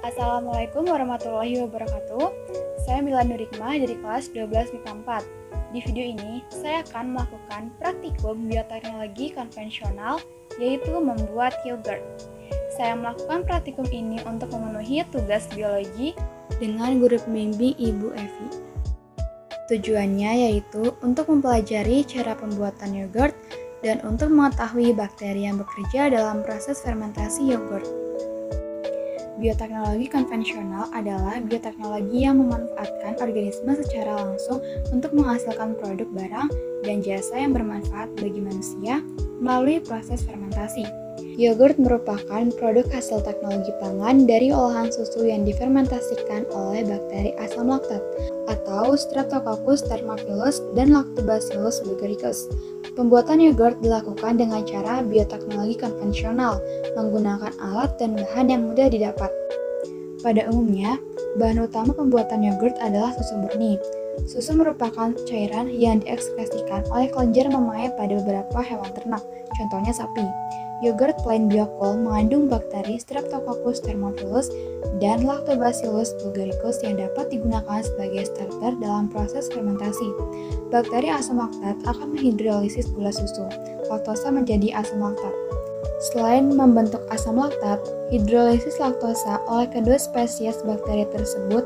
Assalamualaikum warahmatullahi wabarakatuh. Saya Milan Nurikmah dari kelas 12 MIPA 4. Di video ini, saya akan melakukan praktikum bioteknologi konvensional, yaitu membuat yogurt. Saya melakukan praktikum ini untuk memenuhi tugas biologi dengan guru pembimbing Ibu Evi. Tujuannya yaitu untuk mempelajari cara pembuatan yogurt dan untuk mengetahui bakteri yang bekerja dalam proses fermentasi yogurt. Bioteknologi konvensional adalah bioteknologi yang memanfaatkan organisme secara langsung untuk menghasilkan produk barang dan jasa yang bermanfaat bagi manusia melalui proses fermentasi. Yogurt merupakan produk hasil teknologi pangan dari olahan susu yang difermentasikan oleh bakteri asam laktat atau Streptococcus thermophilus dan Lactobacillus bulgaricus. Pembuatan yogurt dilakukan dengan cara bioteknologi konvensional, menggunakan alat dan bahan yang mudah didapat. Pada umumnya, bahan utama pembuatan yogurt adalah susu murni. Susu merupakan cairan yang diekskresikan oleh kelenjar memae pada beberapa hewan ternak, contohnya sapi. Yogurt plain biokol mengandung bakteri Streptococcus thermophilus dan Lactobacillus bulgaricus yang dapat digunakan sebagai starter dalam proses fermentasi. Bakteri asam laktat akan menghidrolisis gula susu, laktosa menjadi asam laktat. Selain membentuk asam laktat, hidrolisis laktosa oleh kedua spesies bakteri tersebut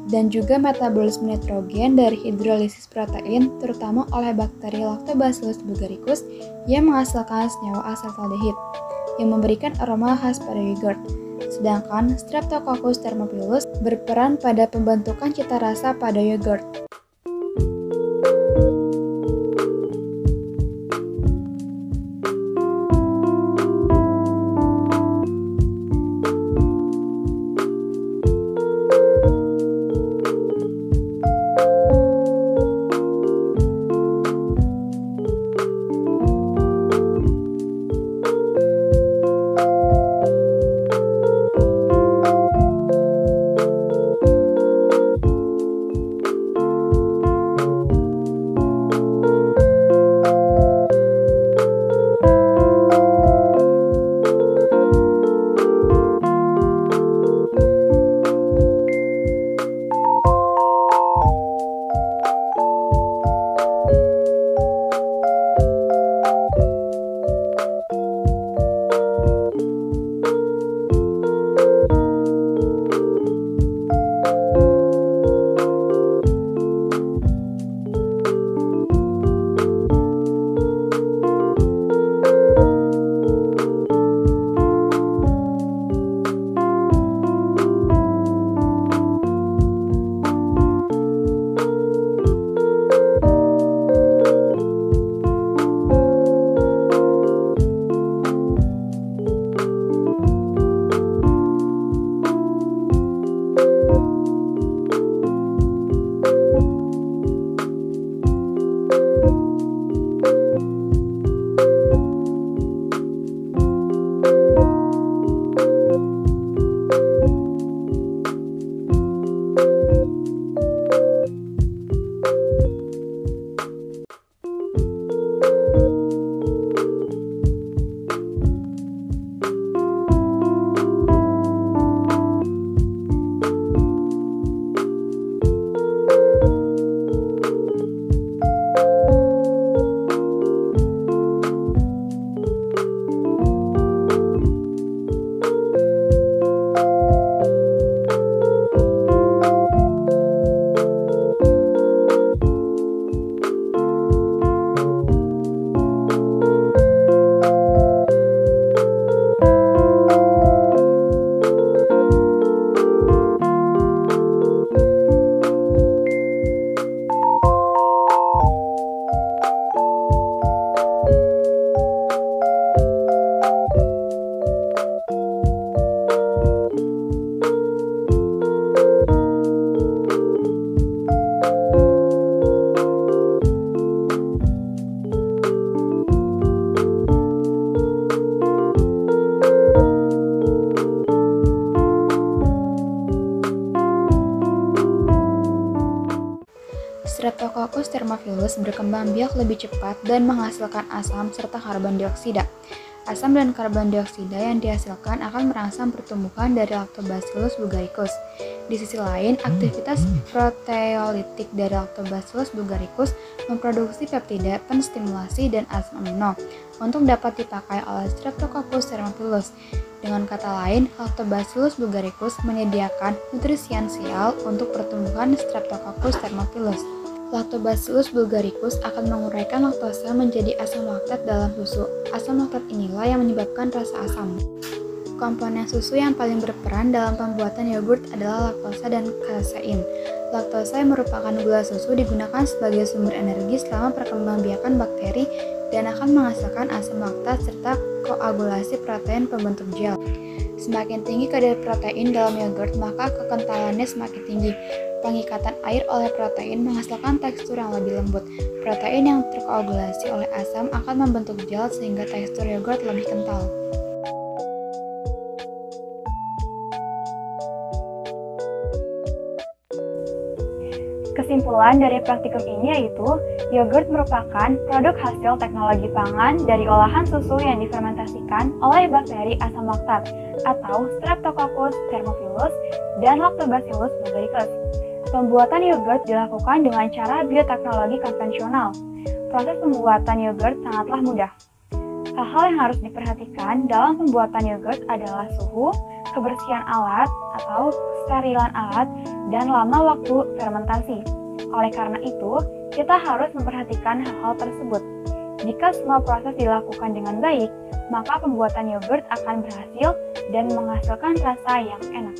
dan juga metabolisme nitrogen dari hidrolisis protein, terutama oleh bakteri Lactobacillus bulgaricus yang menghasilkan senyawa asataldehid yang memberikan aroma khas pada yogurt. Sedangkan Streptococcus thermophilus berperan pada pembentukan cita rasa pada yogurt. Streptococcus thermophilus berkembang biak lebih cepat dan menghasilkan asam serta karbon dioksida. Asam dan karbon dioksida yang dihasilkan akan merangsang pertumbuhan dari Lactobacillus bulgaricus. Di sisi lain, aktivitas proteolitik dari Lactobacillus bulgaricus memproduksi peptida, penstimulasi, dan asam amino untuk dapat dipakai oleh Streptococcus thermophilus. Dengan kata lain, Lactobacillus bulgaricus menyediakan nutrisiensial untuk pertumbuhan Streptococcus thermophilus. Lactobacillus bulgaricus akan menguraikan laktosa menjadi asam laktat dalam susu. Asam laktat inilah yang menyebabkan rasa asam. Komponen susu yang paling berperan dalam pembuatan yogurt adalah laktosa dan kasein. Laktosa yang merupakan gula susu digunakan sebagai sumber energi selama perkembangbiakan bakteri dan akan menghasilkan asam laktat serta koagulasi protein pembentuk gel. Semakin tinggi kadar protein dalam yogurt, maka kekentalannya semakin tinggi. Pengikatan air oleh protein menghasilkan tekstur yang lebih lembut. Protein yang terkoagulasi oleh asam akan membentuk gel sehingga tekstur yogurt lebih kental. Kesimpulan dari praktikum ini yaitu, yogurt merupakan produk hasil teknologi pangan dari olahan susu yang difermentasikan oleh bakteri asam laktat atau Streptococcus thermophilus dan Lactobacillus bulgaricus. Pembuatan yogurt dilakukan dengan cara bioteknologi konvensional. Proses pembuatan yogurt sangatlah mudah. Hal-hal yang harus diperhatikan dalam pembuatan yogurt adalah suhu, kebersihan alat atau kesterilan alat, dan lama waktu fermentasi. Oleh karena itu, kita harus memperhatikan hal-hal tersebut. Jika semua proses dilakukan dengan baik, maka pembuatan yogurt akan berhasil dan menghasilkan rasa yang enak.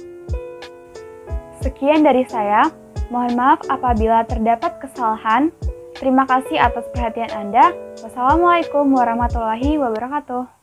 Sekian dari saya. Mohon maaf apabila terdapat kesalahan. Terima kasih atas perhatian Anda. Wassalamualaikum warahmatullahi wabarakatuh.